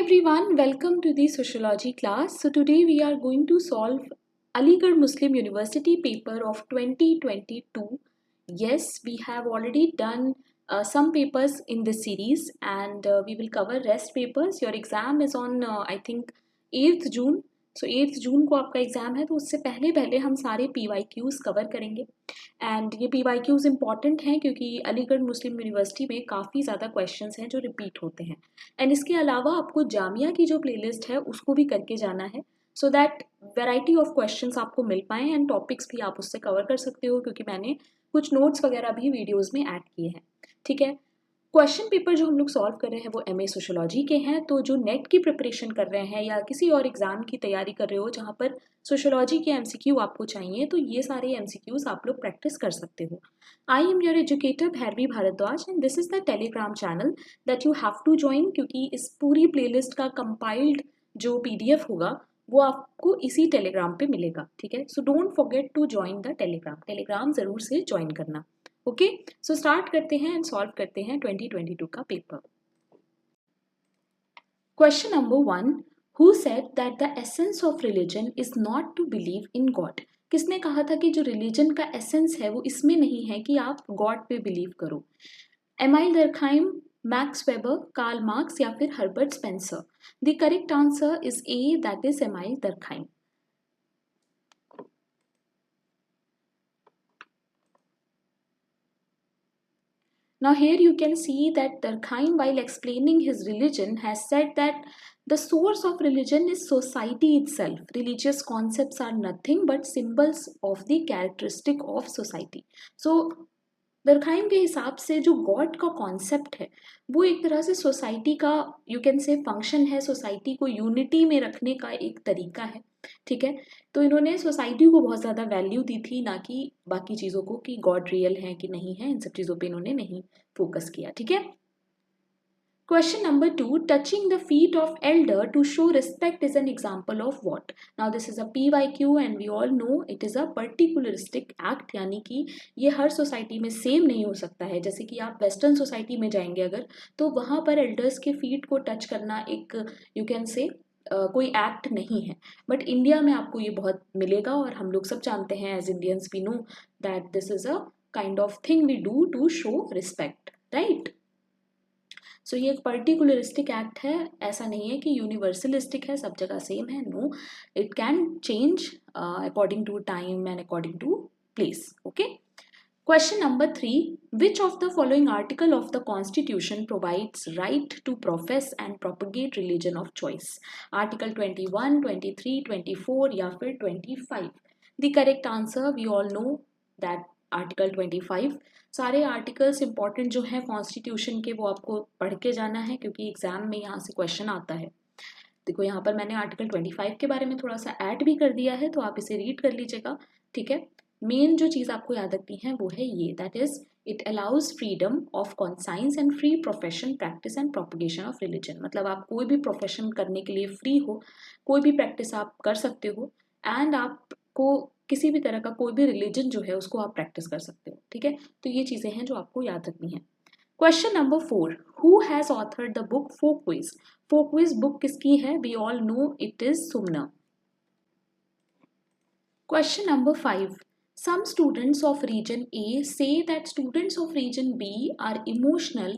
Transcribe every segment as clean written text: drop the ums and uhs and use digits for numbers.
everyone, welcome to the sociology class. So today we are going to solve Aligarh Muslim University paper of 2022. Yes, we have already done some papers in this series and we will cover rest papers. Your exam is on I think 8th June. So 8th जून को आपका exam है, तो उससे पहले पहले हम सारे PYQs cover करेंगे. एंड ये PYQs इंपॉर्टेंट हैं क्योंकि अलीगढ़ मुस्लिम यूनिवर्सिटी में काफ़ी ज़्यादा क्वेश्चंस हैं जो रिपीट होते हैं. एंड इसके अलावा आपको जामिया की जो प्लेलिस्ट है उसको भी करके जाना है, so that variety of questions आपको मिल पाएँ एंड टॉपिक्स भी आप उससे कवर कर सकते हो, क्योंकि मैंने कुछ नोट्स वगैरह भी वीडियोज़ में ऐड किए हैं. ठीक है. क्वेश्चन पेपर जो हम लोग सॉल्व कर रहे हैं वो MA सोशोलॉजी के हैं. तो जो नेट की प्रिपरेशन कर रहे हैं या किसी और एग्जाम की तैयारी कर रहे हो जहाँ पर सोशोलॉजी के MCQ आपको चाहिए, तो ये सारे MCQs आप लोग प्रैक्टिस कर सकते हो. I am your educator Bhairavi Bhardwaj and this is the Telegram channel that you have to join, क्योंकि इस पूरी प्लेलिस्ट का कंपाइल्ड जो PDF होगा वो आपको इसी टेलीग्राम पे मिलेगा. ठीक है. So don't forget to join the Telegram ज़रूर से ज्वाइन करना. ओके, सो स्टार्ट करते हैं एंड सॉल्व करते हैं 2022 का paper. Question number 1, who said that the essence of religion is not to believe in God. किसने कहा था कि जो रिलीजन का एसेंस है वो इसमें नहीं है कि आप गॉड पे बिलीव करो. Emile Durkheim, Max Weber, Karl Marx या फिर Herbert Spencer. The correct answer is A, that is Emile Durkheim. Now here you can see that Durkheim, while explaining his religion, has said that the source of religion is society itself. Religious concepts are nothing but symbols of the characteristic of society. So दरखाइम के हिसाब से जो God का concept है वो एक तरह से सोसाइटी का यू कैन से फंक्शन है, सोसाइटी को यूनिटी में रखने का एक तरीका है. ठीक है. तो इन्होंने सोसाइटी को बहुत ज़्यादा वैल्यू दी थी, ना कि बाकी चीज़ों को कि गॉड रियल है कि नहीं है, इन सब चीज़ों पे इन्होंने नहीं फोकस किया. ठीक है. Question number 2, touching the feet of elder to show respect is an example of what? Now this is a PYQ and we all know it is a particularistic act, यानी कि ये हर सोसाइटी में same नहीं हो सकता है. जैसे कि आप वेस्टर्न सोसाइटी में जाएंगे अगर, तो वहाँ पर एल्डर्स के फीट को टच करना एक यू कैन से कोई एक्ट नहीं है. बट इंडिया में आपको ये बहुत मिलेगा और हम लोग सब जानते हैं, as Indians we know that this is a kind of thing we do to show respect, right. So ये एक पर्टिकुलरिस्टिक एक्ट है, ऐसा नहीं है कि यूनिवर्सलिस्टिक है, सब जगह सेम है. No, it can change according to time and according to place. Okay. Question number 3, which of the following article of the Constitution provides right to profess and propagate religion of choice? Article 21, 23, 24 या फिर 25. The correct answer we all know that Article 25. सारे articles important जो हैं constitution के वो आपको पढ़ के जाना है, क्योंकि एग्जाम में यहाँ से क्वेश्चन आता है. देखो यहाँ पर मैंने आर्टिकल 25 के बारे में थोड़ा सा ऐड भी कर दिया है, तो आप इसे रीड कर लीजिएगा. ठीक है. मेन जो चीज़ आपको याद रखनी है वो है ये, that is it allows freedom of conscience and free profession, practice and propagation of religion. मतलब आप कोई भी प्रोफेशन करने के लिए फ्री हो, कोई भी प्रैक्टिस आप कर सकते हो एंड आपको किसी भी तरह का कोई भी रिलीजन जो है उसको आप प्रैक्टिस कर सकते हो. ठीक है. तो ये चीज़ें हैं जो आपको याद रखनी है. Question number 4, who has authored the book folk quiz. Folk quiz book किसकी है? We all know it is Sumana. Question number 5, some students of region A say that students of region B are emotional,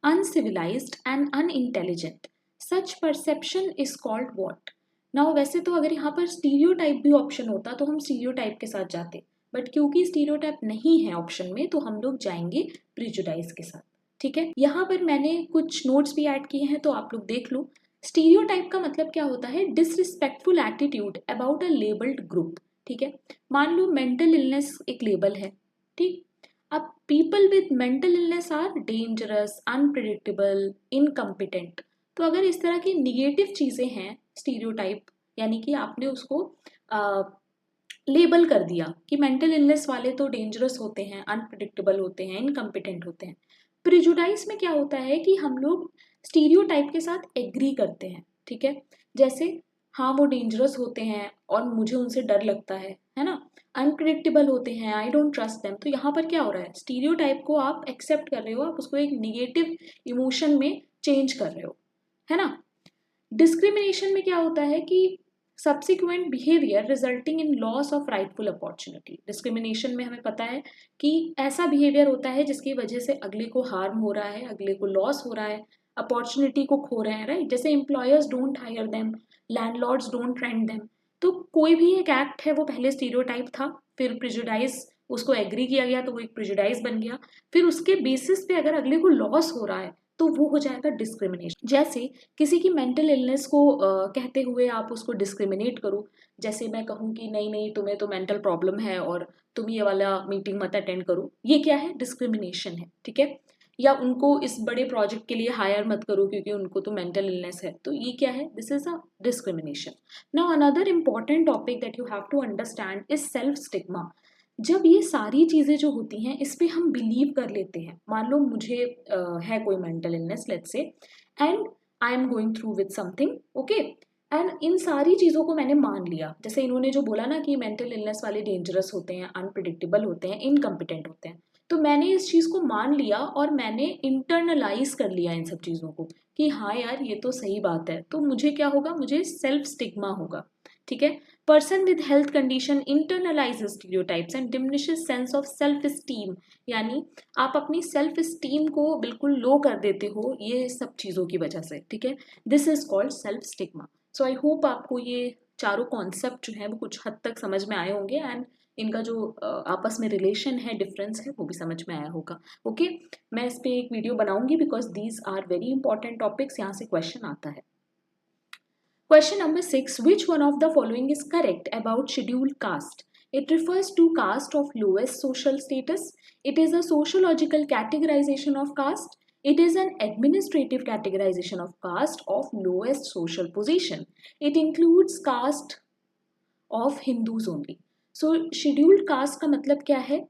uncivilized and unintelligent. Such perception is called what? Now वैसे तो अगर यहाँ पर stereotype भी option होता तो हम stereotype के साथ जाते, बट क्योंकि स्टीरियोटाइप नहीं है ऑप्शन में तो हम लोग जाएंगे प्रिजुडाइज के साथ. ठीक है. यहाँ पर मैंने कुछ नोट्स भी ऐड किए हैं तो आप लोग देख लो. स्टीरियोटाइप का मतलब क्या होता है? Disrespectful attitude about a labelled group. ठीक है. मान लो मेंटल इलनेस एक लेबल है. ठीक. अब people with mental illness are dangerous, unpredictable, incompetent. तो अगर इस तरह की निगेटिव चीज़ें हैं स्टीरियोटाइप, यानी कि आपने उसको लेबल कर दिया कि मेंटल इलनेस वाले तो डेंजरस होते हैं, अनप्रिडिक्टेबल होते हैं, इनकम्पिटेंट होते हैं. प्रिजुडाइज में क्या होता है कि हम लोग स्टीरियोटाइप के साथ एग्री करते हैं. ठीक है. जैसे हाँ वो डेंजरस होते हैं और मुझे उनसे डर लगता है ना. अनप्रिडिक्टेबल होते हैं, आई डोंट ट्रस्ट देम. तो यहाँ पर क्या हो रहा है? स्टीरियोटाइप को आप एक्सेप्ट कर रहे हो, आप उसको एक निगेटिव इमोशन में चेंज कर रहे हो, है ना. डिस्क्रिमिनेशन में क्या होता है कि subsequent behaviour resulting in loss of rightful opportunity. Discrimination में हमें पता है कि ऐसा बिहेवियर होता है जिसकी वजह से अगले को हार्म हो रहा है, अगले को लॉस हो रहा है, अपॉर्चुनिटी को खो रहे हैं, राइट। जैसे employers don't hire them, landlords don't rent them. तो कोई भी एक एक्ट है वो पहले स्टीरियोटाइप था, फिर प्रिजुडाइज उसको एग्री किया गया तो वो एक प्रिजुडाइज बन गया, फिर उसके बेसिस पे अगर अगले को लॉस हो रहा है तो वो हो जाएगा डिस्क्रिमिनेशन। जैसे किसी की मेंटल इलनेस को कहते हुए आप उसको डिस्क्रिमिनेट करो, जैसे मैं कहूँ कि नहीं नहीं तुम्हें तो मेंटल प्रॉब्लम है और तुम ये वाला मीटिंग मत अटेंड करो, ये क्या है, डिस्क्रिमिनेशन है, ठीक है। या उनको इस बड़े प्रोजेक्ट के लिए हायर मत करो क्योंकि उनको तो मेंटल इलनेस है, तो ये क्या है, this is a discrimination. Now another important topic that you have to understand is self stigma. जब ये सारी चीज़ें जो होती हैं इस पे हम बिलीव कर लेते हैं, मान लो मुझे है कोई mental illness let's say, and I am going through with something, okay, and in सारी चीज़ों को मैंने मान लिया, जैसे इन्होंने जो बोला ना कि मेंटल इलनेस वाले डेंजरस होते हैं, अनप्रिडिक्टेबल होते हैं, इनकम्पिटेंट होते हैं, तो मैंने इस चीज़ को मान लिया और मैंने इंटरनलाइज कर लिया इन सब चीज़ों को कि हाँ यार ये तो सही बात है, तो मुझे क्या होगा, मुझे सेल्फ स्टिग्मा होगा, ठीक है। Person with health condition internalizes stereotypes and diminishes sense of self esteem, यानी आप अपनी सेल्फ स्टीम को बिल्कुल लो कर देते हो ये सब चीज़ों की वजह से, ठीक है। This is called self stigma. So I hope आपको ये चारों कॉन्सेप्ट जो है वो कुछ हद तक समझ में आए होंगे, एंड इनका जो आपस में रिलेशन है, डिफरेंस है, वो भी समझ में आया होगा, ओके। मैं इस पे एक वीडियो बनाऊंगी because these are very important topics, यहाँ से क्वेश्चन आता है। Question number 6. Which one of the following is correct about scheduled caste? It refers to caste of lowest social status. It is a sociological categorization of caste. It is an administrative categorization of caste of lowest social position. It includes caste of Hindus only. So scheduled caste का मतलब क्या है?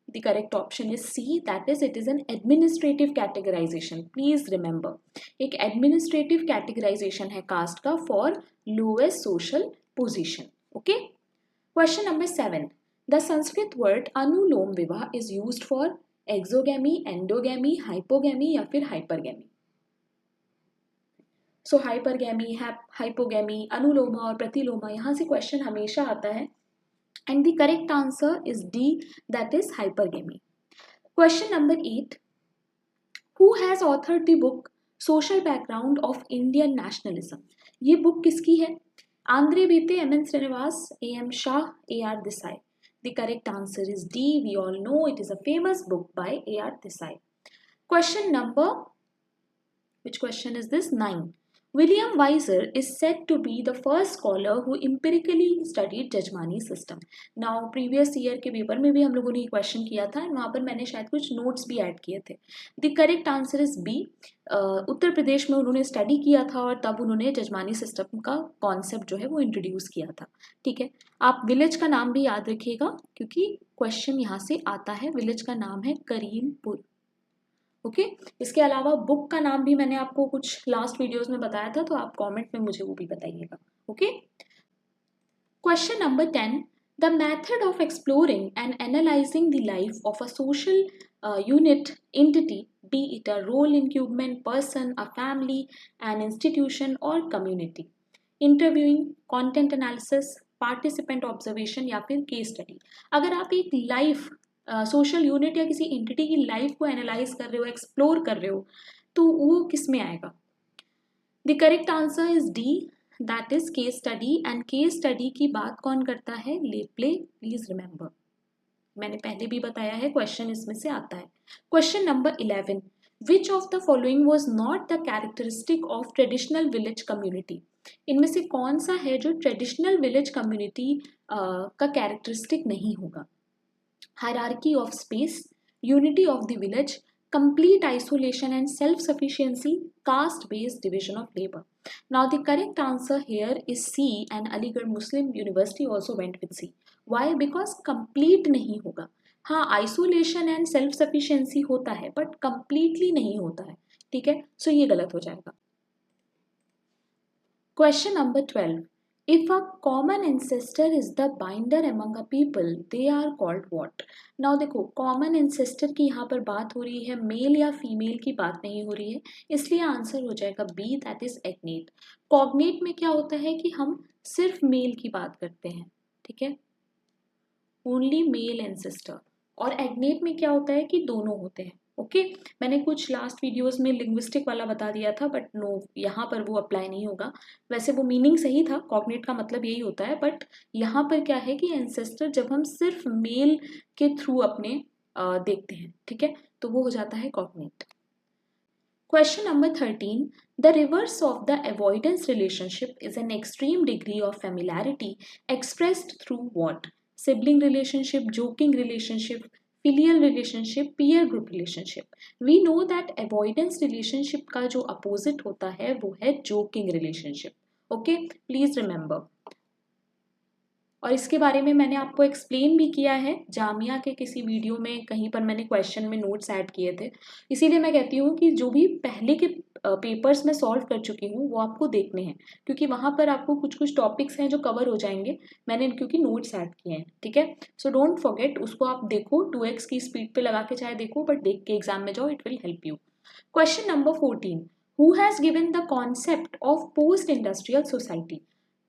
The correct option is C, that is it is an administrative categorization. Please remember, एक administrative categorization है caste का for lowest social position. Okay. Question number 7. The Sanskrit word anulom vivah is used for exogamy, endogamy, hypogamy या फिर hypergamy. So hypergamy, hypogamy, अनुलोमा और प्रतिलोमा, यहाँ से question हमेशा आता है. And the correct answer is D, that is hypergamy. Question number 8. Who has authored the book Social Background of Indian Nationalism? ये book किसकी है? आंद्रे बीते, M.N. Srinivas, A.M. Shah, A.R. Desai. The correct answer is D. We all know it is a famous book by A.R. Desai. Question number, which question is this? 9. William Weiser is said to be the first scholar who empirically studied Jajmani system. Now previous year के paper में भी हम लोगों ने ये question किया था, वहाँ पर मैंने शायद कुछ नोट्स भी ऐड किए थे. The correct answer is B. Uttar Pradesh में उन्होंने स्टडी किया था और तब उन्होंने जजमानी सिस्टम का कॉन्सेप्ट जो है वो इंट्रोड्यूस किया था, ठीक है। आप विलेज का नाम भी याद रखिएगा क्योंकि क्वेश्चन यहाँ से आता है, विलेज का नाम है करीमपुर, ओके। इसके अलावा बुक का नाम भी मैंने आपको कुछ लास्ट वीडियोस में बताया था, तो आप कमेंट में मुझे वो भी बताइएगा, okay. Question number 10. The method of exploring and analysing the life of a social unit entity, be it a role incumbent, person, a family, an institution और community, interviewing, content analysis, participant observation या फिर case study. अगर आप एक life social unit या किसी entity की life को एनालाइज कर रहे हो, एक्सप्लोर कर रहे हो, तो वो किस में आएगा? The correct answer is D, that is case study. And case study की बात कौन करता है? लेप्ले, प्लीज रिमेंबर, मैंने पहले भी बताया है, क्वेश्चन इसमें से आता है। Question number 11. Which of the following was not the characteristic of traditional village community? इनमें से कौन सा है जो ट्रेडिशनल विलेज कम्युनिटी का कैरेक्टरिस्टिक नहीं होगा? hierarchy of space, unity of the village, complete isolation and self-sufficiency, caste-based division of labor. Now the correct answer here is C, and Aligarh Muslim University also went with C. Why? Because complete नहीं होगा. हाँ, isolation and self-sufficiency होता है, but completely नहीं होता है, ठीक है, so ये गलत हो जाएगा. Question number 12. If a common ancestor is the binder among a people, they are called what? Now देखो, common ancestor की यहाँ पर बात हो रही है, मेल या फीमेल की बात नहीं हो रही है, इसलिए आंसर हो जाएगा बी, दैट इज एग्नेट। कॉग्नेट में क्या होता है कि हम सिर्फ मेल की बात करते हैं, ठीक है, ओनली मेल एंसेस्टर। और एग्नेट में क्या होता है कि दोनों होते हैं। ओके मैंने कुछ लास्ट वीडियोस में लिंग्विस्टिक वाला बता दिया था, बट नो, यहाँ पर वो अप्लाई नहीं होगा। वैसे वो मीनिंग सही था, कॉग्नेट का मतलब यही होता है, बट यहाँ पर क्या है कि एंसेस्टर जब हम सिर्फ मेल के थ्रू अपने देखते हैं, ठीक है, तो वो हो जाता है cognate. Question number 13. The reverse of the avoidance relationship is an extreme degree of familiarity expressed through what? Sibling relationship, joking relationship, filial relationship, peer group relationship. We know that avoidance relationship का जो opposite होता है वो है joking relationship. Okay, please remember. और इसके बारे में मैंने आपको एक्सप्लेन भी किया है जामिया के किसी वीडियो में, कहीं पर मैंने क्वेश्चन में नोट्स ऐड किए थे। इसीलिए मैं कहती हूँ कि जो भी पहले के पेपर्स में सॉल्व कर चुकी हूँ वो आपको देखने हैं, क्योंकि वहाँ पर आपको कुछ कुछ टॉपिक्स हैं जो कवर हो जाएंगे, मैंने क्योंकि नोट्स ऐड किए हैं, ठीक है। सो डोंट फॉरगेट, उसको आप देखो, 2x की स्पीड पे लगा के चाहे देखो, बट देख के एग्जाम में जाओ, it will help you. Question number 14. Who has given the concept of post industrial society?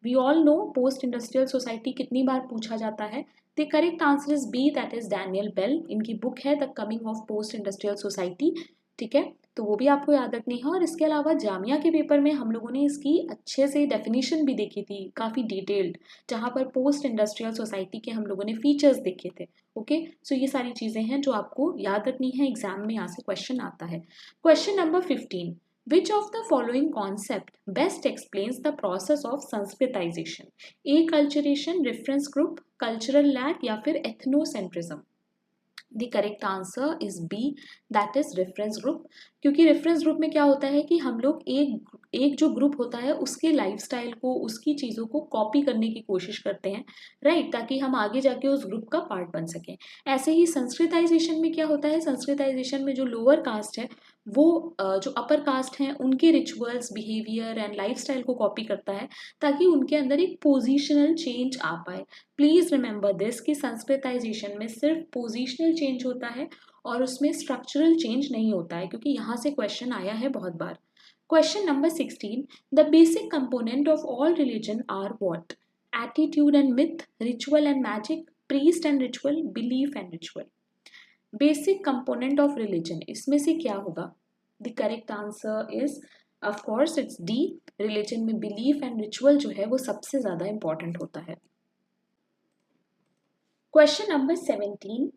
We all know post industrial society कितनी बार पूछा जाता है। The correct answer is B, that is Daniel Bell. इनकी book है The Coming of Post Industrial Society, ठीक है, तो वो भी आपको याद रखनी है। और इसके अलावा जामिया के पेपर में हम लोगों ने इसकी अच्छे से डेफिनेशन भी देखी थी, काफ़ी डिटेल्ड, जहाँ पर पोस्ट इंडस्ट्रियल सोसाइटी के हम लोगों ने फीचर्स देखे थे। ओके सो ये सारी चीज़ें हैं जो आपको याद रखनी है, एग्जाम में यहाँ से क्वेश्चन आता है। Question number 15. Which of the following concept best explains the process of Sanskritization? Acculturation, reference group, cultural lag या फिर ethnocentrism? The correct answer is B, that is reference group. क्योंकि reference group में क्या होता है कि हम लोग एक जो ग्रुप होता है उसके लाइफस्टाइल को, उसकी चीज़ों को कॉपी करने की कोशिश करते हैं, राइट, ताकि हम आगे जाके उस ग्रुप का पार्ट बन सकें। ऐसे ही संस्कृताइजेशन में क्या होता है, संस्कृताइजेशन में जो लोअर कास्ट है वो जो अपर कास्ट हैं उनके रिचुअल्स, बिहेवियर एंड लाइफस्टाइल को कॉपी करता है, ताकि उनके अंदर एक पोजिशनल चेंज आ पाए। प्लीज रिमेंबर दिस कि संस्कृताइजेशन में सिर्फ पोजिशनल चेंज होता है और उसमें स्ट्रक्चरल चेंज नहीं होता है, क्योंकि यहाँ से क्वेश्चन आया है बहुत बार। Question number 16. The basic component of all religion are what? Attitude and myth, ritual and magic, priest and ritual, belief and ritual. Basic component of religion, इसमें से क्या होगा? The correct answer is of course it's D. Religion में belief and ritual जो है वो सबसे ज्यादा इंपॉर्टेंट होता है। Question number 17.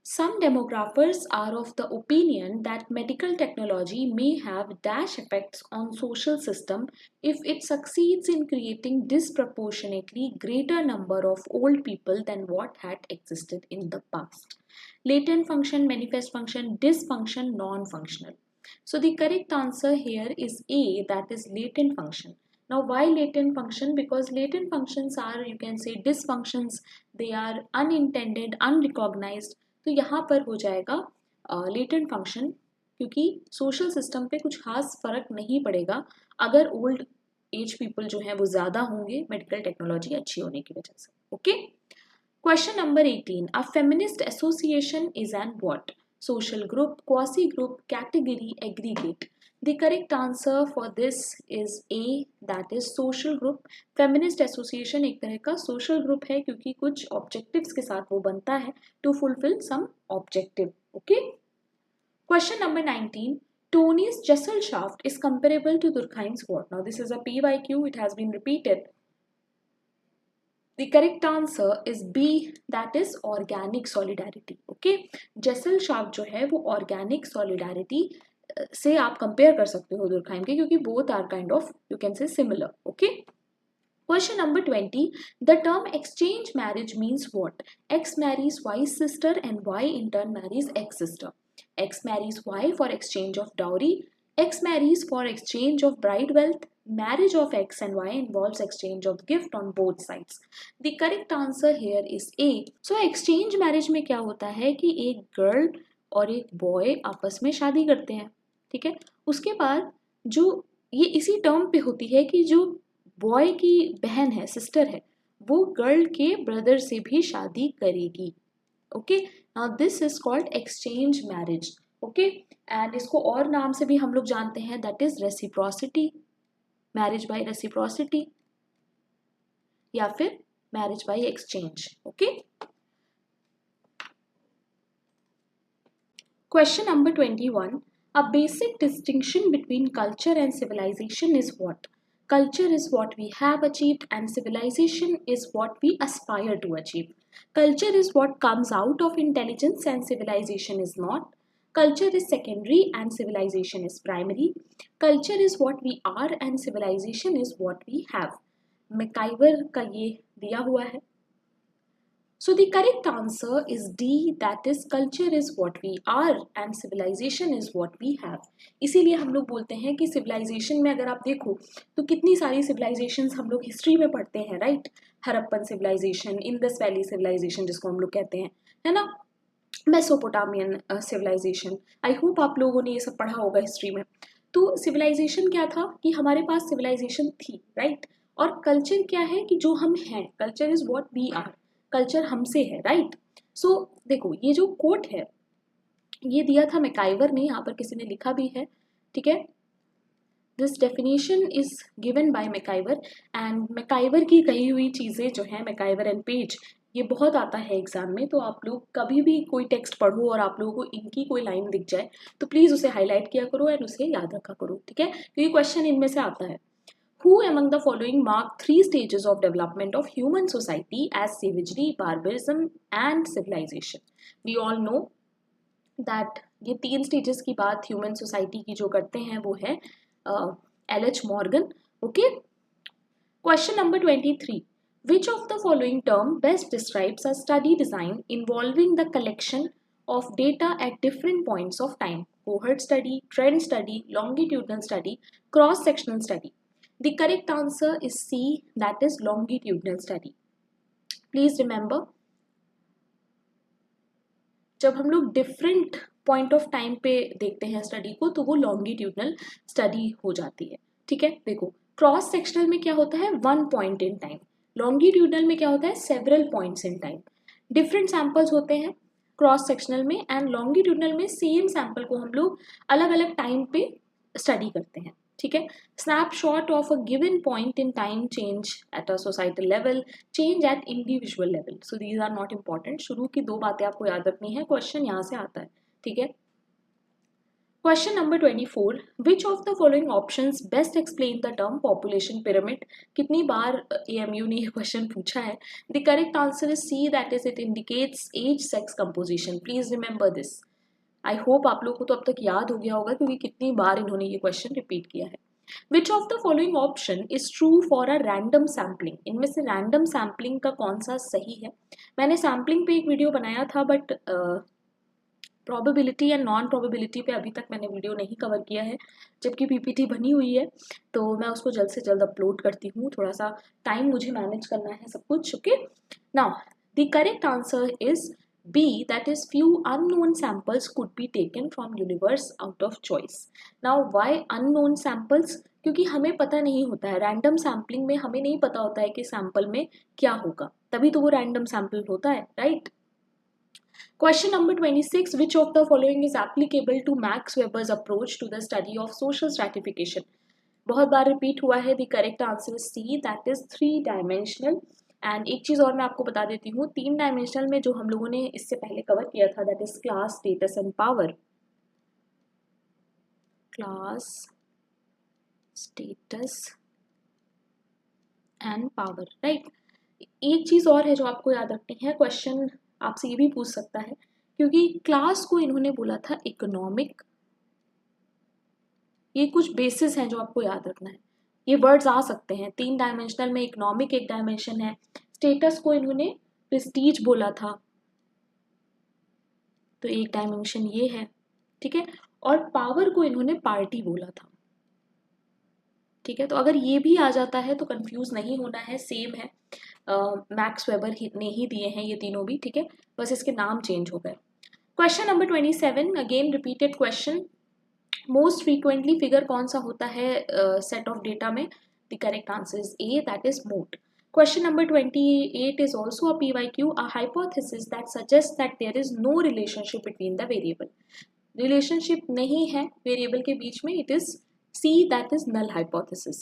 Some demographers are of the opinion that medical technology may have dash effects on social system if it succeeds in creating disproportionately greater number of old people than what had existed in the past. Latent function, manifest function, dysfunction, non-functional. So the correct answer here is A, that is latent function. Now why latent function? Because latent functions are, you can say, dysfunctions, they are unintended, unrecognized. तो यहाँ पर हो जाएगा latent function, क्योंकि social system पे कुछ खास फर्क नहीं पड़ेगा अगर ओल्ड एज पीपल जो हैं वो ज़्यादा होंगे मेडिकल टेक्नोलॉजी अच्छी होने की वजह से। Okay question number 18. A feminist association is an what? Social group, quasi group, category, aggregate. The correct answer for this is A, that is social group. Feminist association एक तरह का social group है, क्योंकि कुछ objectives के साथ वो बनता है to fulfill some objective. Okay? Question number 19. Tony's Gesellschaft is comparable to Durkheim's what? Now this is a PYQ, it has been repeated. The correct answer is B, that is organic solidarity. Okay? Gesellschaft जो है वो organic solidarity से आप compare कर सकते हो Durkheim के, क्योंकि both are kind of, you can say, similar. Okay question number 20. The term exchange marriage means what? X marries Y's sister and Y in turn marries X sister. X marries Y for exchange of dowry, X marries for exchange of bride wealth, marriage of x and y involves exchange of gift on both sides. The correct answer here is A. So exchange marriage में क्या होता है कि एक girl और एक boy आपस में शादी करते हैं, ठीक है, उसके बाद जो ये इसी टर्म पे होती है कि जो बॉय की बहन है, सिस्टर है, वो गर्ल के ब्रदर से भी शादी करेगी। Okay, now this is called exchange marriage. Okay, and इसको और नाम से भी हम लोग जानते हैं, that is reciprocity, marriage by reciprocity या फिर marriage by exchange. Okay, question number 21, a basic distinction between culture and civilization is what? Culture is what we have achieved and civilization is what we aspire to achieve. Culture is what comes out of intelligence and civilization is not. Culture is secondary and civilization is primary. Culture is what we are and civilization is what we have. MacIver का ये दिया हुआ है। So the correct answer is D, that is culture is what we are and civilization is what we have. इसीलिए हम लोग बोलते हैं कि civilization में अगर आप देखो तो कितनी सारी civilizations हम लोग हिस्ट्री में पढ़ते हैं, right? Harappan civilization, Indus valley civilization जिसको हम लोग कहते हैं, है ना, मेसोपोटामियन civilization। आई होप आप लोगों ने ये सब पढ़ा होगा हिस्ट्री में। तो civilization क्या था कि हमारे पास civilization थी, राइट? और कल्चर क्या है कि जो हम हैं, culture is what we are, culture हमसे है, राइट? सो देखो ये जो कोट है ये दिया था मैकाइवर ने, यहाँ पर किसी ने लिखा भी है, ठीक है। This definition is given by MacIver and MacIver की कही हुई चीज़ें जो है, मैकाइवर एंड पेज, ये बहुत आता है एग्जाम में। तो आप लोग कभी भी कोई टेक्स्ट पढ़ो और आप लोगों को इनकी कोई लाइन दिख जाए तो प्लीज़ उसे हाईलाइट किया करो एंड उसे याद रखा करो, ठीक है, क्योंकि क्वेश्चन इनमें से आता है। Who among the following mark 3 stages of development of human society as savagery, barbarism and civilization? We all know that ये 3 stages की बात human society की जो करते हैं वो है L.H. Morgan. Okay? Question number 23. Which of the following term best describes a study design involving the collection of data at different points of time? Cohort study, trend study, longitudinal study, cross-sectional study. The correct answer is C, that is longitudinal study. Please remember, जब हम लोग different point of time पे देखते हैं study को तो वो longitudinal study हो जाती है, ठीक है। देखो क्रॉस सेक्शनल में क्या होता है, one point in time, longitudinal में क्या होता है, several points in time। Different samples होते हैं क्रॉस सेक्शनल में एंड लॉन्गिट्यूडनल में सेम सैम्पल को हम लोग अलग अलग टाइम पे स्टडी करते हैं, ठीक है। Snapshot of a given point in time, change at a societal level, change at individual level. So these are not important, शुरू की 2 बातें आपको याद रखनी है, क्वेश्चन यहाँ से आता है, ठीक है। Question number 24, which of the following options best explain the term population pyramid? कितनी बार AMU ने ये क्वेश्चन पूछा है। The correct answer is C, that is it indicates age sex composition. Please remember this. I hope आप लोगों को तो अब तक याद हो गया होगा क्योंकि कितनी बार इन्होंने ये क्वेश्चन रिपीट किया है। विच of the following option is true for a random sampling? इनमें से रैंडम सैम्पलिंग का कौन सा सही है? मैंने सैम्पलिंग पे एक वीडियो बनाया था but probability and non probability पे अभी तक मैंने वीडियो नहीं कवर किया है, जबकि PPT बनी हुई है तो मैं उसको जल्द से जल्द अपलोड करती हूँ। थोड़ा सा टाइम मुझे मैनेज करना है सब कुछ, okay. Now the correct answer is B, that is few unknown samples could be taken from universe out of choice. Now why unknown samples? क्योंकि हमें पता नहीं होता है, रैंडम सैम्पलिंग में हमें नहीं पता होता है कि सैंपल में क्या होगा, तभी तो वो रैंडम सैंपल होता है, right. Question number 26, which of the following is applicable to Max Weber's approach to the study of social stratification? बहुत बार रिपीट हुआ है, the correct answer is C, that is 3-dimensional। And एक चीज़ और मैं आपको बता देती हूँ, 3 डायमेंशनल में जो हम लोगों ने इससे पहले कवर किया था, that is class, status and power. Class, status and power, right. एक चीज़ और है जो आपको याद रखनी है, क्वेश्चन आपसे ये भी पूछ सकता है क्योंकि क्लास को इन्होंने बोला था इकोनॉमिक। ये कुछ बेसिस हैं जो आपको याद रखना है, ये वर्ड्स आ सकते हैं। 3 डायमेंशनल में इकोनॉमिक एक डायमेंशन है, स्टेटस को इन्होंने प्रेस्टीज बोला था तो एक डायमेंशन ये है, ठीक है, और पावर को इन्होंने पार्टी बोला था, ठीक है। तो अगर ये भी आ जाता है तो कंफ्यूज नहीं होना है, सेम है, मैक्स वेबर ने ही दिए हैं ये तीनों भी, ठीक है, बस इसके नाम चेंज हो गए। Question number 27, again repeated question. Most frequently figure कौन सा होता है सेट ऑफ डेटा में? The correct answer is A, that is moot. Question number 28 is also a PYQ, a hypothesis that suggests that there is no relationship between the variable. Relationship नहीं है variable के बीच में, it is C, that is null hypothesis.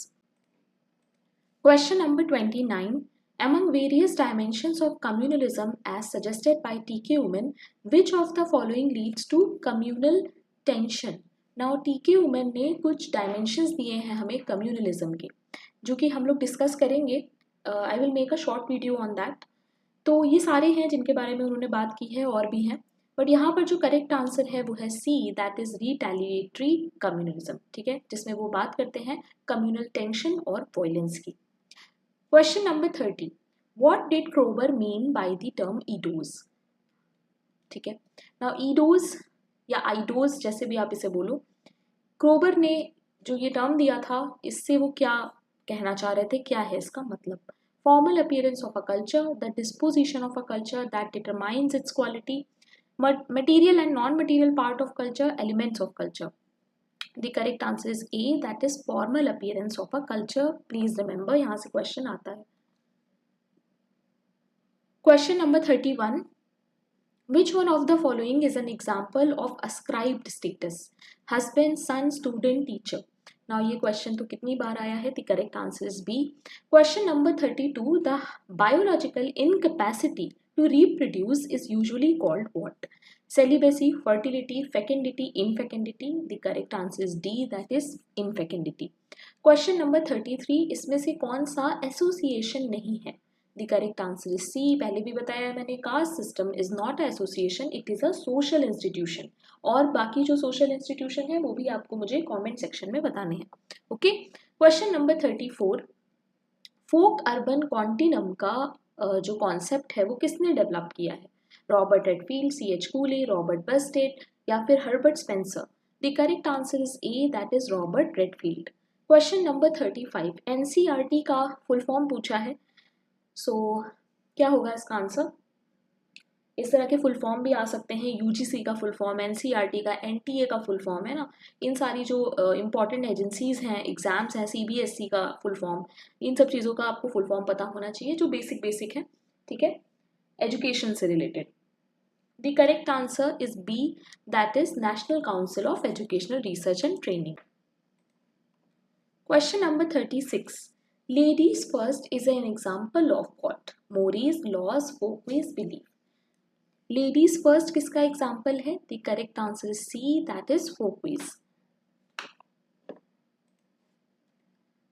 Question number 29. Among various dimensions of communalism as suggested by T.K. Uman, which of the following leads to communal tension? Now T.K. Uman ने कुछ dimensions दिए हैं हमें communalism के, जो कि हम लोग डिस्कस करेंगे. I will make a short video on that. तो ये सारे हैं जिनके बारे में उन्होंने बात की है, और भी हैं, बट यहाँ पर जो करेक्ट आंसर है वो है C, that is retaliatory communalism. ठीक है, जिसमें वो बात करते हैं कम्युनल टेंशन और वॉयलेंस की. Question number 30. What did Kroeber mean by the term eidos? ठीक है, नाउ ईडोज या आइडोज जैसे भी आप इसे बोलो, क्रोबर ने जो ये टर्म दिया था इससे वो क्या कहना चाह रहे थे, क्या है इसका मतलब? Formal appearance of a culture, the disposition of a culture that determines its quality, material and non-material part of culture, elements of culture. The correct answer is A, that is formal appearance of a culture. Please remember, यहाँ से question आता है. Question number 31. Which one of the following is an example of ascribed status? Husband, son, student, teacher. Now ये question तो कितनी बार आया है? The correct answer is B. Question number 32. The biological incapacity to reproduce is usually called what? Celibacy, fertility, fecundity, infecundity. The correct answer is D, that is infecundity. Question number 33. इसमें से कौन सा association नहीं है? The correct answer is C. पहले भी बताया मैंने, caste system is not an association, it is a social institution. और बाकी जो social institution है वो भी आपको मुझे comment section में बताने हैं. Okay, question number 34. फोक अर्बन कॉन्टिनम का जो कॉन्सेप्ट है वो किसने डेवलप किया है? Robert Redfield, C.H. कूले, Robert Busted या फिर Herbert Spencer? The correct answer is A, that is Robert Redfield. Question number 35. NCERT का फुल फॉर्म पूछा है, सो क्या होगा इसका आंसर? इस तरह के फुल फॉर्म भी आ सकते हैं. यूजीसी का फुल फॉर्म, एनसीईआरटी का, एनटीए का फुल फॉर्म है ना. इन सारी जो इंपॉर्टेंट एजेंसीज हैं, एग्जाम्स हैं, सीबीएसई का फुल फॉर्म, इन सब चीज़ों का आपको फुल फॉर्म पता होना चाहिए जो बेसिक है. ठीक है, एजुकेशन से related. The correct answer is B, that is National Council of Educational Research and Training. Question number 36. Ladies first is an example of what? Mores, laws, folkways, belief. Ladies first किसका example है? The correct answer is C, that is folkways.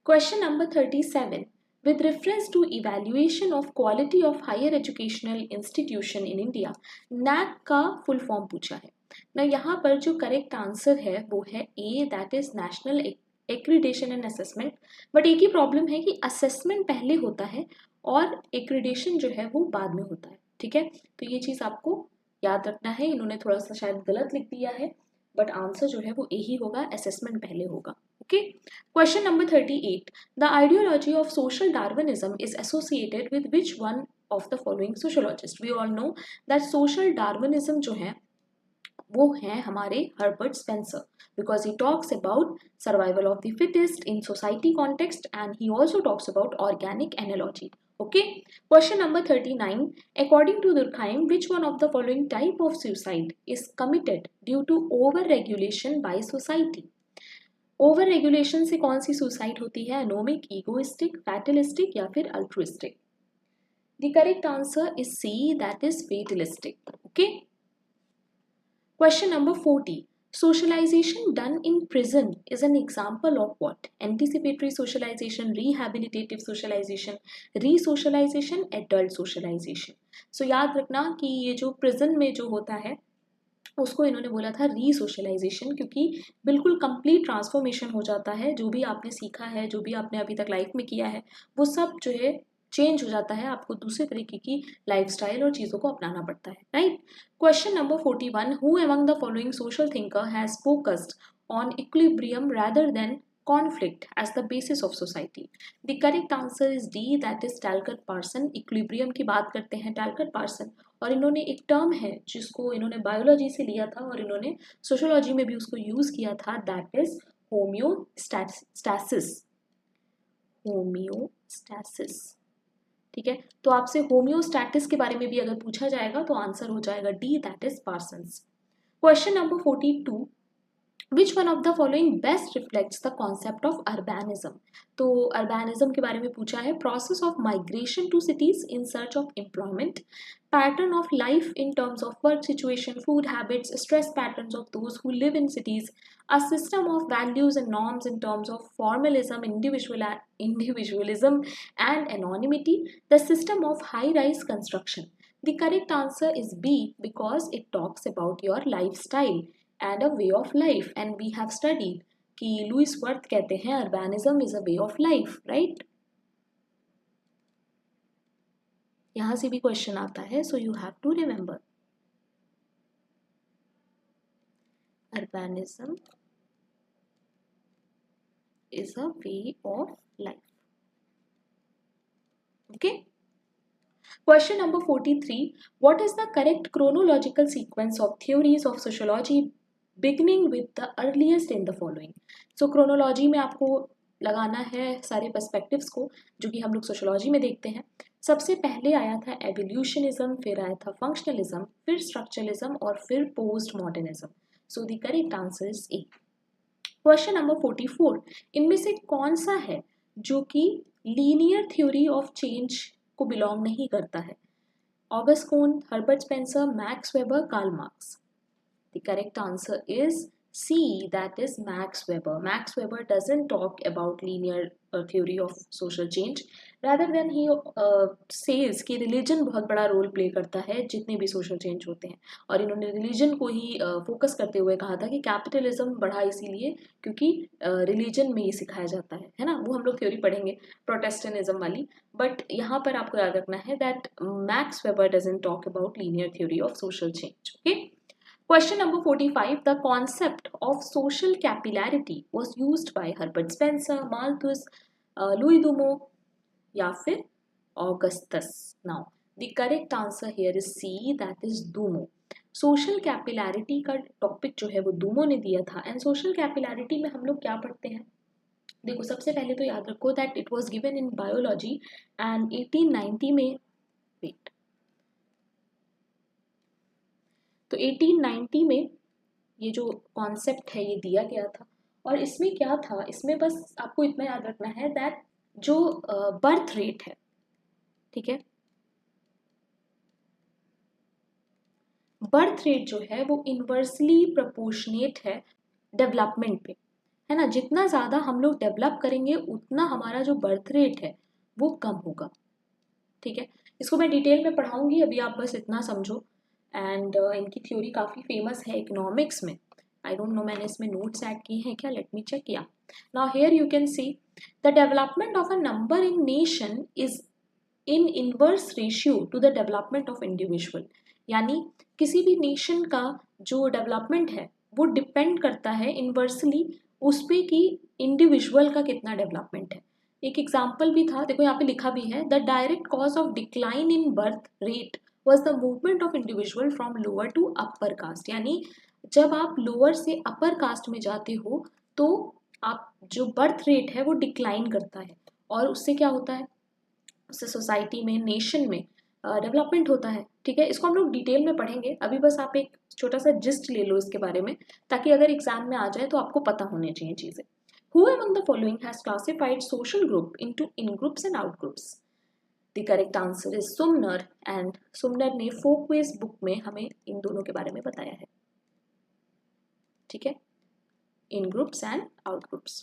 Question number 37. With reference to evaluation of quality of higher educational institution in India, NAAC का full form पूछा है. ना यहाँ पर जो correct answer है वो है A, that is National accreditation and assessment. But एक ही प्रॉब्लम है कि असेसमेंट पहले होता है और एक्रीडेशन जो है वो बाद में होता है. ठीक है, तो ये चीज़ आपको याद रखना है. इन्होंने थोड़ा सा शायद गलत लिख दिया है, बट आंसर जो है वो ए ही होगा, असेसमेंट पहले होगा. Okay, question number 38. The ideology of social Darwinism is associated with which one of the following sociologist? We all know that social Darwinism जो है वो है हमारे Herbert Spencer, because he talks about survival of the fittest in society context and he also talks about organic analogy. Okay, question number 39. According to Durkheim, which one of the following type of suicide is committed due to over regulation by society? Over regulation से कौन सी suicide होती है? Anomic, egoistic, fatalistic या फिर altruistic? The correct answer is C, that is fatalistic. Okay, question number 40. Socialization done in prison is an example of what? Anticipatory socialization, rehabilitative socialization, resocialization, adult socialization. So याद रखना कि ये जो prison में जो होता है उसको इन्होंने बोला था रीसोशलाइजेशन, क्योंकि बिल्कुल कंप्लीट ट्रांसफॉर्मेशन हो जाता है. जो भी आपने सीखा है, जो भी आपने अभी तक लाइफ में किया है, वो सब जो है चेंज हो जाता है. आपको दूसरे तरीके की लाइफस्टाइल और चीज़ों को अपनाना पड़ता है. Right. Question number 41. Who among the following social thinker has focused on equilibrium rather than conflict as the basis of society? The correct answer is D, that is Talcott Parson. Equilibrium की बात करते हैं Talcott Parson, और इन्होंने एक term है जिसको इन्होंने बायोलॉजी से लिया था और इन्होंने सोशियोलॉजी में भी उसको यूज़ किया था, दैट इज होम्योस्टैसिस. होम्योस्टैसिस। ठीक है, तो आपसे होम्योस्टैटिस के बारे में भी अगर पूछा जाएगा तो आंसर हो जाएगा D, that is Parsons. Question number 42, Which one of the following best reflects the concept of urbanism? तो urbanism के बारे में पूछा है, process of migration to cities in search of employment, pattern of life in terms of work situation, food habits, stress patterns of those who live in cities, a system of values and norms in terms of formalism, individualism and anonymity, the system of high-rise construction. The correct answer is B, because it talks about your lifestyle and a way of life, and we have studied कि Louis Wirth कहते हैं urbanism is a way of life, right. यहां से भी क्वेश्चन आता है, so you have to remember urbanism is a way of life. Okay, question number 43, what is the correct chronological sequence of theories of sociology beginning with the earliest in the following? So chronology में आपको लगाना है सारे perspectives को जो कि हम लोग सोशोलॉजी में देखते हैं। सबसे पहले आया था एवोल्यूशनिज्म, फिर आया था फंक्शनलिज्म, फिर स्ट्रक्चरलिज्म और फिर post modernism. So the correct answer is A. Question number 44, इनमें से कौन सा है जो कि लीनियर थ्योरी ऑफ चेंज को बिलोंग नहीं करता है? Auguste Comte, Herbert Spencer, Max Weber, Karl Marx. The correct answer is C, that is Max Weber. Max Weber doesn't talk about linear theory of social change. Rather than he says कि religion बहुत बड़ा role play करता है जितने भी social change होते हैं, और इन्होंने religion को ही फोकस करते हुए कहा था कि कैपिटलिज्म बढ़ा इसीलिए क्योंकि religion में ये सिखाया जाता है ना। वो हम लोग थ्योरी पढ़ेंगे प्रोटेस्टेंटिज्म वाली, बट यहाँ पर आपको याद रखना है that max weber doesn't talk about linear theory of social change. Okay, Question number 45, the concept of social capillarity was used by Herbert Spencer, Malthus, Louis Dumont या फिर Augustus. Now, the correct answer here is C, that is Dumont. Social capillarity का topic जो है वो Dumont ने दिया था, and social capillarity में हम लोग क्या पढ़ते हैं? देखो, सबसे पहले तो याद रखो that it was given in biology and 1890 में, wait, तो 1890 में ये जो कॉन्सेप्ट है ये दिया गया था, और इसमें क्या था, इसमें बस आपको इतना याद रखना है दैट जो बर्थ रेट है, ठीक है, बर्थ रेट जो है वो इन्वर्सली प्रोपोर्शनेट है डेवलपमेंट पे, है ना। जितना ज़्यादा हम लोग डेवलप करेंगे उतना हमारा जो बर्थ रेट है वो कम होगा, ठीक है। इसको मैं डिटेल में पढ़ाऊंगी, अभी आप बस इतना समझो। एंड इनकी थ्योरी काफ़ी फेमस है इकोनॉमिक्स में। आई डोंट नो मैंने इसमें नोट्स ऐड किए हैं क्या, लेट मी चेक। या now here you can see the development of a number in nation is in inverse ratio two the development of individual. यानी किसी भी नेशन का जो डेवलपमेंट है वो डिपेंड करता है इनवर्सली उस पे कि इंडिविजुअल का कितना डेवलपमेंट है। एक एग्जाम्पल भी था, देखो यहाँ पे लिखा भी है, the direct cause of decline in birth rate was the movement of individual from lower to upper caste। यानी जब आप लोअर से अपर कास्ट में जाते हो तो आप जो बर्थ रेट है वो डिक्लाइन करता है, और उससे क्या होता है, उससे सोसाइटी में, नेशन में डेवलपमेंट होता है, ठीक है। इसको हम लोग डिटेल में पढ़ेंगे, अभी बस आप एक छोटा सा जिस्ट ले लो इसके बारे में, ताकि अगर एग्जाम में आ जाए तो आपको पता होने चाहिए चीज़ें। Who among the following has classified social group into in groups and out groups? The correct answer is Sumner, and Sumner ने फोकवेज बुक में हमें इन दोनों के बारे में बताया है, ठीक है, in groups and out groups.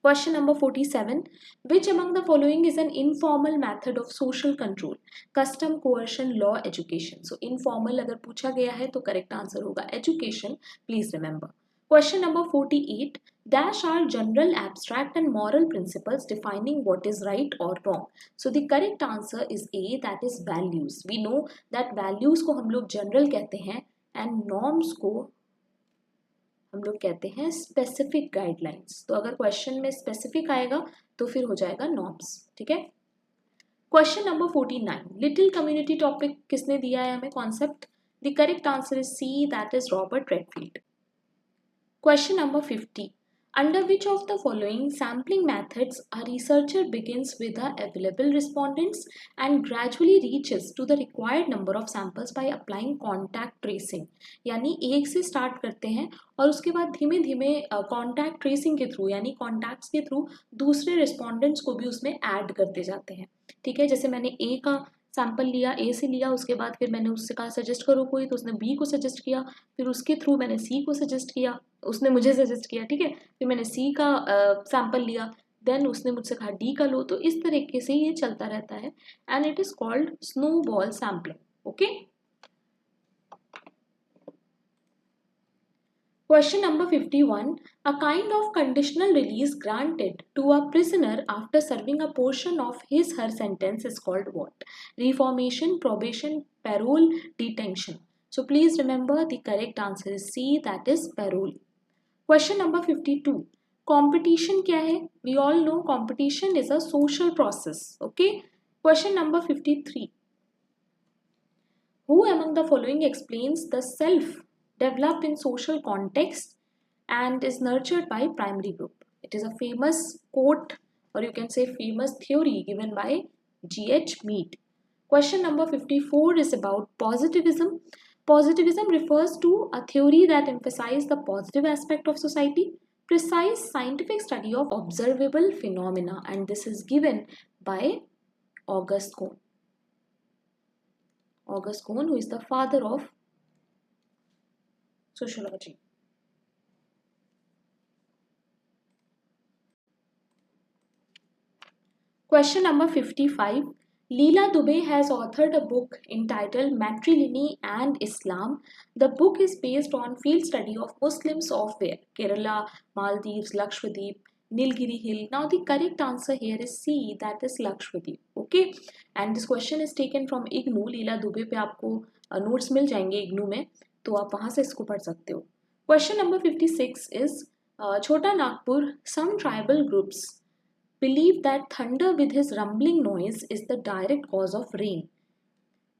Question number 47, which among the following is an informal method of social control? Custom, coercion, law, education. So informal अगर पूछा गया है तो correct answer होगा education, please remember. Question number 48, dash are general, abstract and moral principles defining what is right or wrong. So the correct answer is A, that is values. We know that values को हम लोग general कहते हैं and norms को हम लोग कहते हैं स्पेसिफिक गाइडलाइंस। तो अगर क्वेश्चन में स्पेसिफिक आएगा तो फिर हो जाएगा नॉर्म्स, ठीक है। Question number 49, little community topic किसने दिया है हमें concept? The correct answer is C, that is Robert Redfield. Question number 50, Under which of the following sampling methods a researcher begins with the available respondents and gradually reaches to the required number of samples by applying contact tracing? यानी एक से start करते हैं और उसके बाद धीमे धीमे कॉन्टैक्ट ट्रेसिंग के थ्रू यानी कॉन्टैक्ट्स के थ्रू दूसरे रिस्पॉन्डेंट्स को भी उसमें ऐड करते जाते हैं. ठीक है, जैसे मैंने ए का सैंपल लिया, ए से लिया, उसके बाद फिर मैंने उससे कहा सजेस्ट करो कोई, तो उसने बी को सजेस्ट किया, फिर उसके थ्रू मैंने सी को सजेस्ट किया, उसने मुझे सजेस्ट किया. ठीक है, फिर मैंने सी का सैंपल लिया, देन उसने मुझसे कहा डी का लो. तो इस तरीके से ये चलता रहता है and it is called snowball sampling. Okay. Question number 51. A kind of conditional release granted to a prisoner after serving a portion of his/her sentence is called what? Reformation, probation, parole, detention. So please remember the correct answer is C, that is parole. Question number 52. Competition क्या है? We all know competition is a social process. Okay. Question number 53. Who among the following explains the self developed in social context and is nurtured by primary group? It is a famous quote, or you can say famous theory given by G.H. Mead. Question number 54 is about positivism. Positivism refers to a theory that emphasizes the positive aspect of society, precise scientific study of observable phenomena, and this is given by Auguste Comte. Auguste Comte, who is the father of sociology. Question number 55. Leela Dubey has authored a book entitled Matrilineal and Islam. The book is based on field study of Muslims of where? Kerala, Maldives, Lakshadweep, Nilgiri Hill. Now the correct answer here is C, that is Lakshadweep. Okay, and this question is taken from IGNOU. Leela Dubey पे आपको notes मिल जाएंगे IGNOU में, तो आप वहाँ से इसको पढ़ सकते हो. Question number 56 is Chota Nagpur. Some tribal groups believe that thunder with his rumbling noise is the direct cause of rain.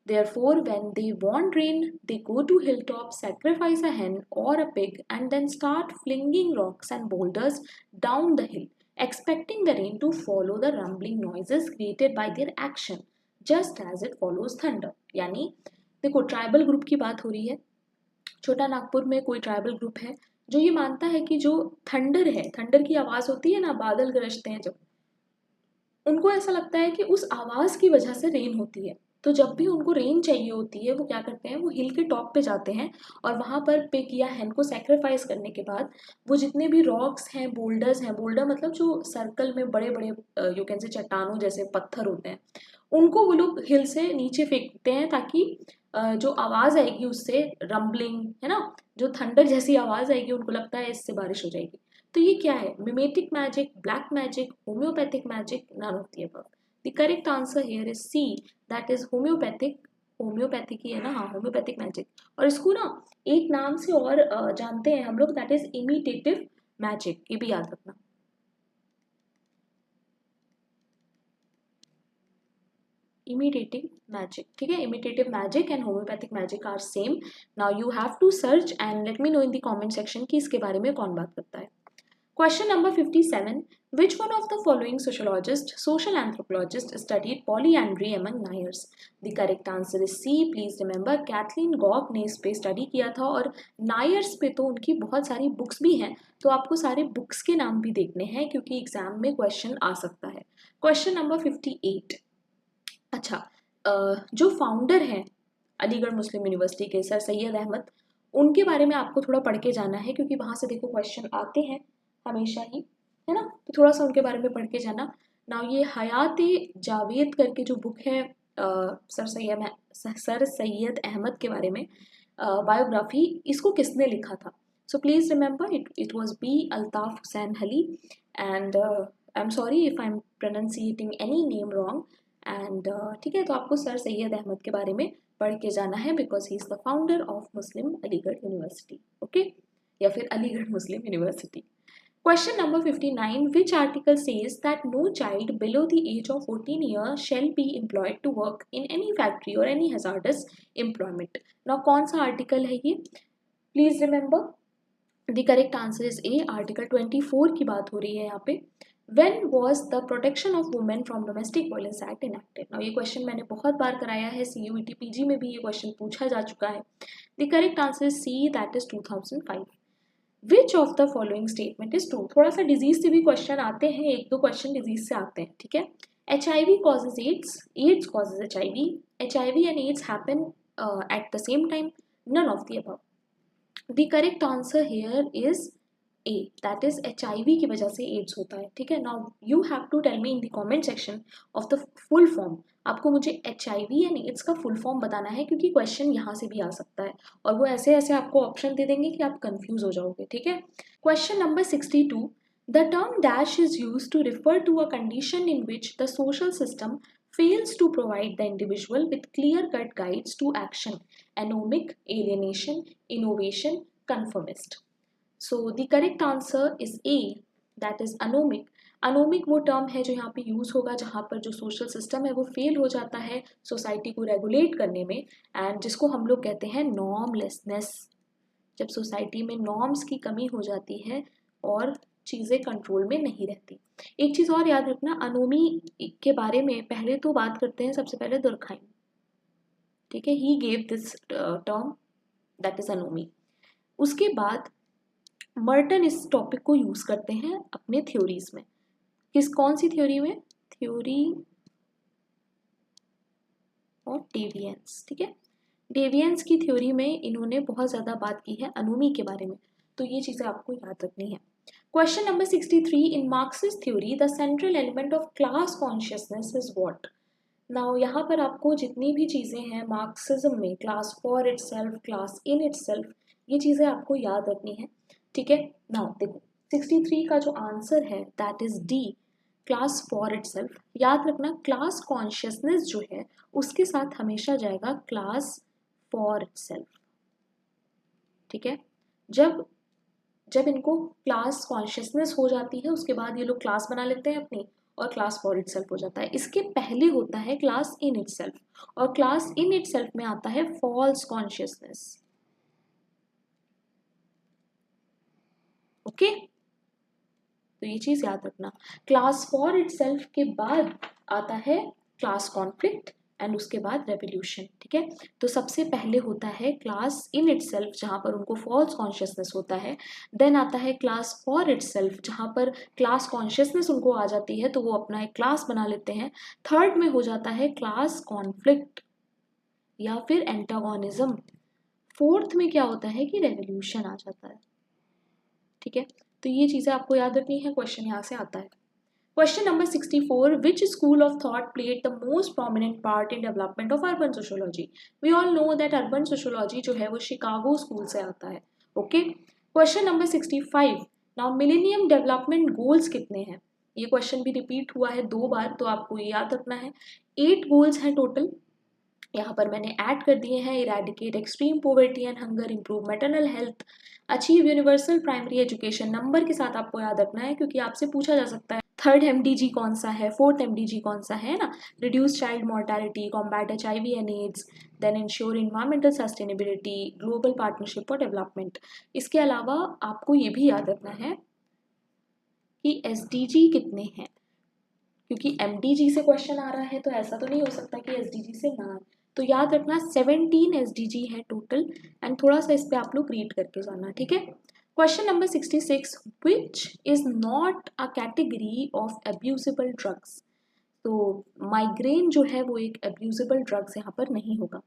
Therefore, when they want rain, they go to hilltops, sacrifice a hen or a pig, and then start flinging rocks and boulders down the hill, expecting the rain to follow the rumbling noises created by their action, just as it follows thunder. यानी देखो tribal group की बात हो रही है. छोटा नागपुर में कोई ट्राइबल ग्रुप है जो ये मानता है कि जो थंडर है, थंडर की आवाज़ होती है ना, बादल गरजते हैं जब, उनको ऐसा लगता है कि उस आवाज़ की वजह से रेन होती है. तो जब भी उनको रेन चाहिए होती है वो क्या करते हैं, वो हिल के टॉप पे जाते हैं और वहाँ पर पिग या हैन को सेक्रीफाइस करने के बाद वो जितने भी रॉक्स हैं, बोल्डर्स हैं, बोल्डर मतलब जो सर्कल में बड़े बड़े यू कैन से चट्टानों जैसे पत्थर होते हैं, उनको वो लोग हिल से नीचे फेंकते हैं ताकि जो आवाज़ आएगी उससे रम्बलिंग है ना, जो थंडर जैसी आवाज़ आएगी, उनको लगता है इससे बारिश हो जाएगी. तो ये क्या है? Mimetic magic, black magic, homeopathic magic, none of the above. The correct answer here is C, that is homeopathic. Homeopathic ही है ना, हाँ, होम्योपैथिक मैजिक. और इसको ना एक नाम से और जानते हैं हम लोग, दैट इज इमिटेटिव मैजिक. ये भी याद रखना. imitative magic. ठीक है, imitative magic and homeopathic magic are same. Now you have to search and let me know in the comment section कि इसके बारे में कौन बात करता है. Question number 57. Which one of the following sociologist, social anthropologist studied polyandry among Nayars? The correct answer is C. Please remember Kathleen Gogg ने इस पे स्टडी किया था और नायर्स पे तो उनकी बहुत सारी बुक्स भी हैं, तो आपको सारे बुक्स के नाम भी देखने हैं क्योंकि एग्जाम में क्वेश्चन आ सकता है. Question number 58. अच्छा, जो फाउंडर हैं अलीगढ़ मुस्लिम यूनिवर्सिटी के सर सैयद अहमद, उनके बारे में आपको थोड़ा पढ़ के जाना है क्योंकि वहाँ से देखो क्वेश्चन आते हैं हमेशा ही, है ना, तो थोड़ा सा उनके बारे में पढ़ के जाना. ना ये हयात जावेद करके जो बुक है सर सैयद अहमद के बारे में बायोग्राफी, इसको किसने लिखा था? So please remember it was B Altaf Hussain Ali and I am sorry if I am pronounciating any name wrong. And ठीक है, तो आपको सर सैयद अहमद के बारे में पढ़ के जाना है because he is the founder of Muslim Aligarh university. Okay, या फिर Aligarh Muslim university. Question number 59. Which article says that no child below the age of 14 years shall be employed to work in any factory or any hazardous employment? Now कौन सा article है ये? Please remember. The correct answer is A, article 24 की बात हो रही है यहाँ पे। When was the Protection of Women from Domestic Violence Act enacted? Now ये क्वेश्चन मैंने बहुत बार कराया है, CUET PG में भी ये क्वेश्चन पूछा जा चुका है। The correct answer is C, that is 2005. Which of the following statement is true? थोड़ा सा डिजीज से भी क्वेश्चन आते हैं, एक दो क्वेश्चन डिजीज से आते हैं, ठीक है। HIV causes AIDS, AIDS causes HIV, HIV and AIDS happen at the same time, none of the above. The correct answer here is A, that is HIV की वजह से AIDS होता है, ठीक है। Now you have to tell me in the comment section of the full form, आपको मुझे HIV and AIDS का full form बताना है, क्योंकि क्वेश्चन यहाँ से भी आ सकता है और वो ऐसे ऐसे आपको ऑप्शन दे देंगे कि आप कंफ्यूज हो जाओगे, ठीक है। Question number 62, the term dash is used to refer to a condition in which the social system fails to provide the individual with clear-cut guides to action, anomic, alienation, innovation, conformist. So the correct answer is A, that is anomic. अनोमिक वो term है जो यहाँ पे use होगा जहाँ पर जो social system है वो फेल हो जाता है सोसाइटी को रेगुलेट करने में, एंड जिसको हम लोग कहते हैं नॉर्मलेसनेस। जब सोसाइटी में नॉर्म्स की कमी हो जाती है और चीज़ें कंट्रोल में नहीं रहती। एक चीज़ और याद रखना, अनोमी के बारे में पहले तो बात करते हैं सबसे पहले दुर्खाइम, ठीक है, he gave this term, that is anomie. उसके बाद मर्टन इस टॉपिक को यूज करते हैं अपने थ्योरीज में। कौन सी थ्योरी में? थ्योरी ऑफ डेविएंस, ठीक है। डेविएंस की थ्योरी में इन्होंने बहुत ज़्यादा बात की है अनोमी के बारे में, तो ये चीज़ें आपको याद रखनी है। Question number 63, in Marxist theory the central element of class consciousness is what? Now यहाँ पर आपको जितनी भी चीज़ें हैं मार्क्सिज्म में, class for itself, class in itself, ये चीज़ें आपको याद रखनी है, ठीक है। नाउ देखो 63 का जो आंसर है that is D, class for itself. याद रखना क्लास कॉन्शियसनेस जो है उसके साथ हमेशा जाएगा क्लास फॉर इटसेल्फ, ठीक है। जब जब इनको क्लास कॉन्शियसनेस हो जाती है उसके बाद ये लोग क्लास बना लेते हैं अपनी और क्लास फॉर इटसेल्फ हो जाता है। इसके पहले होता है क्लास इन इटसेल्फ, और क्लास इन इटसेल्फ में आता है फॉल्स कॉन्शियसनेस, ओके। तो ये चीज याद रखना, क्लास फॉर इटसेल्फ के बाद आता है क्लास कॉन्फ्लिक्ट एंड उसके बाद रेवोल्यूशन, ठीक है। तो सबसे पहले होता है क्लास इन इटसेल्फ जहाँ पर उनको फॉल्स कॉन्शियसनेस होता है, देन आता है क्लास फॉर इटसेल्फ जहाँ पर क्लास कॉन्शियसनेस उनको आ जाती है तो वो अपना एक क्लास बना लेते हैं। थर्ड में हो जाता है क्लास कॉन्फ्लिक्ट या फिर एंटागोनिज्म। फोर्थ में क्या होता है कि रेवोल्यूशन आ जाता है, ठीक है। तो ये चीज़ें आपको याद रखनी है, क्वेश्चन यहाँ से आता है। Question number 64, which school of thought played the most prominent part in development of urban sociology? We all know that urban sociology जो है वो शिकागो स्कूल से आता है, okay. Question number 65, now millennium development goals कितने हैं? ये question भी रिपीट हुआ है 2 बार, तो आपको ये याद रखना है 8 गोल्स हैं टोटल। यहाँ पर मैंने ऐड कर दिए हैं, eradicate extreme poverty and hunger, improve maternal health, achieve universal primary education. Number के साथ आपको याद रखना है क्योंकि आपसे पूछा जा सकता है थर्ड एमडीजी कौन सा है, फोर्थ एमडीजी कौन सा है ना। Reduce child mortality, combat HIV and AIDS, then ensure environmental sustainability, global partnership for development. इसके अलावा आपको ये भी याद रखना है कि SDG कितने हैं, क्योंकि MDG से क्वेश्चन आ रहा है तो ऐसा तो नहीं हो सकता कि SDG से ना, तो याद रखना 17 SDG है टोटल, एंड थोड़ा सा इस पे आप लोग रीड करके जाना, ठीक है। Question number 66, which is not a category of abusable drugs? तो माइग्रेन जो है वो एक अब्यूजेबल ड्रग्स यहाँ पर नहीं होगा।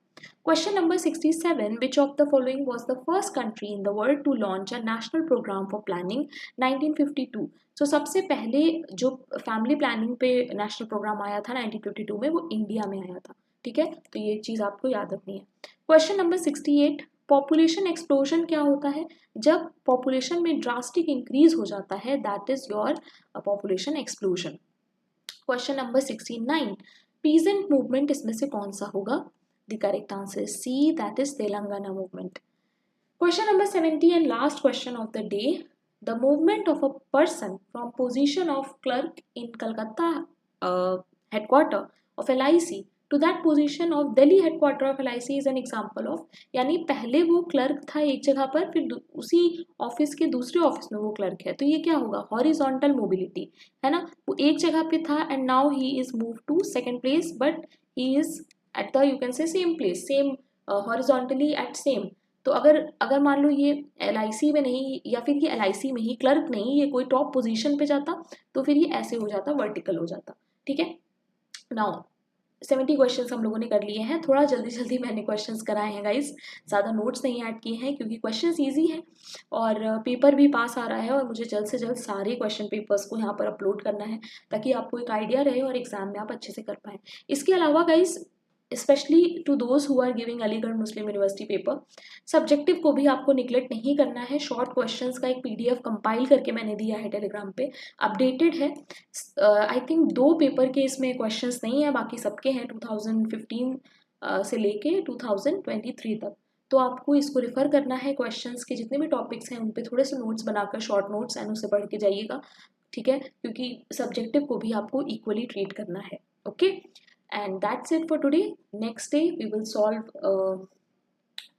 Question number 67, which of the following was the first country in the world to launch a national program for planning 1952? तो सबसे पहले जो फैमिली प्लानिंग पे नेशनल प्रोग्राम आया था 1952 में वो इंडिया में आया था, ठीक है। तो ये चीज़ आपको याद रखनी है। क्वेश्चन नंबर 68, पॉपुलेशन एक्सप्लोजन क्या होता है? जब पॉपुलेशन में ड्रास्टिक इंक्रीज हो जाता है that is your population explosion. Question number 69, peasant movement इसमें से कौन सा होगा? The correct answer is C, that is Telangana movement. Question number 70 and last question of the day, the movement of a person from position of clerk in Calcutta headquarter of LIC to that position of Delhi headquarter of LIC is an example of, यानी पहले वो clerk था एक जगह पर, फिर उसी office के दूसरे ऑफिस में वो क्लर्क है, तो ये क्या होगा, हॉरिजॉन्टल मोबिलिटी, है ना। वो एक जगह पे था and now he is move to second place, but he is at the you can say same place, same horizontally at same. तो अगर अगर मान लो ये LIC में नहीं, या फिर ये LIC में ही क्लर्क नहीं, ये कोई टॉप पोजीशन पे जाता, तो फिर ये ऐसे हो जाता, वर्टिकल हो जाता, ठीक है। नाउ 70 क्वेश्चंस हम लोगों ने कर लिए हैं, थोड़ा जल्दी जल्दी मैंने क्वेश्चंस कराए हैं गाइस, ज़्यादा नोट्स नहीं ऐड किए हैं क्योंकि क्वेश्चंस इजी हैं और पेपर भी पास आ रहा है, और मुझे जल्द से जल्द सारे क्वेश्चन पेपर्स को यहाँ पर अपलोड करना है ताकि आपको एक आइडिया रहे और एग्जाम में आप अच्छे से कर पाएँ। इसके अलावा guys, specially to those who are giving Aligarh Muslim University paper, subjective को भी आपको निगलेक्ट नहीं करना है। शॉर्ट क्वेश्चंस का एक PDF कंपाइल करके मैंने दिया है टेलीग्राम पे, अपडेटेड है। आई थिंक 2 पेपर के इसमें क्वेश्चंस नहीं है, बाकी सबके हैं 2015 से लेके 2023 तक। तो आपको इसको रेफर करना है, क्वेश्चंस के जितने भी टॉपिक्स हैं उन पे थोड़े से नोट्स बनाकर, शॉर्ट नोट्स, एंड उसे पढ़ के जाइएगा, ठीक है, क्योंकि सब्जेक्टिव को भी आपको इक्वली ट्रीट करना है। Okay, and that's it for today. Next day we will solve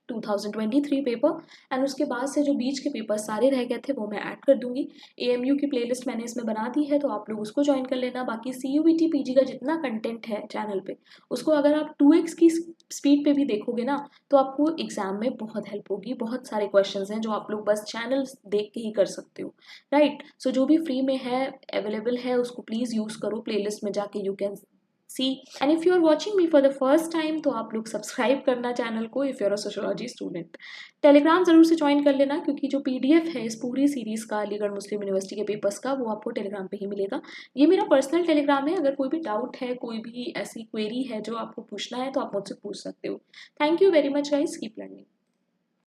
2023 paper, and उसके बाद से जो बीच के पेपर सारे रह गए थे वो मैं ऐड कर दूंगी। AMU की प्लेलिस्ट मैंने इसमें बना दी है, तो आप लोग उसको ज्वाइन कर लेना। बाकी CUET PG का जितना कंटेंट है चैनल पे, उसको अगर आप 2x की स्पीड पे भी देखोगे ना, तो आपको एग्जाम में बहुत हेल्प होगी। बहुत सारे क्वेश्चंस हैं जो आप लोग बस चैनल देख के ही कर सकते हो, राइट। सो जो भी फ्री में है, अवेलेबल है, उसको प्लीज़ यूज़ करो। प्लेलिस्ट में जाके you can see, and if you are watching me for the first time, तो आप लोग सब्सक्राइब करना चैनल को if you are a sociology student. Telegram ज़रूर से ज्वाइन कर लेना, क्योंकि जो PDF है इस पूरी सीरीज़ का अलीगढ़ मुस्लिम यूनिवर्सिटी के पेपर्स का, वो आपको टेलीग्राम पे ही मिलेगा। ये मेरा पर्सनल टेलीग्राम है, अगर कोई भी डाउट है, कोई भी ऐसी क्वेरी है जो आपको पूछना है, तो आप मुझसे पूछ सकते हो। Thank you very much guys, keep learning.